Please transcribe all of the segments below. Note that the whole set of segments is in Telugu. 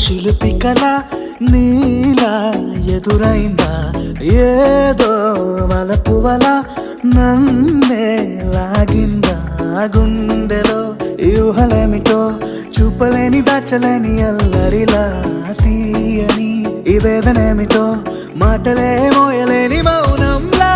చిలిపి కల నీలా ఎదురైందా ఏదో వలపు వల నన్నే లాగిందా గుండెలో ఊహలేమిటో చూపలేని దాచలేని అల్లరిలా తీయని ఈ వేదనేమిటో మాటలే మోయలేని మౌనంలా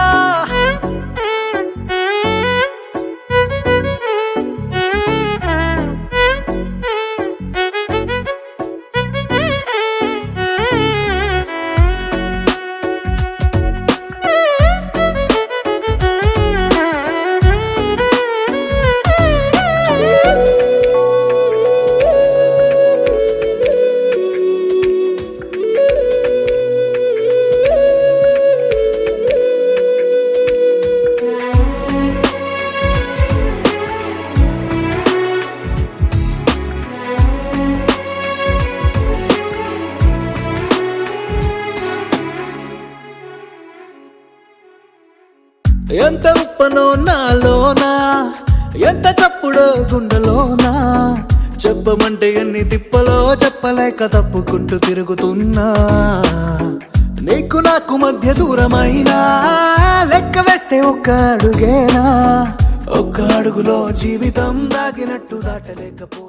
ఎంత ఉప్పనో నాలోనా ఎంత చప్పుడో గుండెలోనా చెప్పమంటే ఎన్ని తిప్పలో చెప్పలేక తప్పుకుంటూ తిరుగుతున్నా నీకు నాకు మధ్య దూరమైనా లెక్క వేస్తే ఒక్క అడుగేనా ఒక్క అడుగులో జీవితం దాగినట్టు దాటలేకపో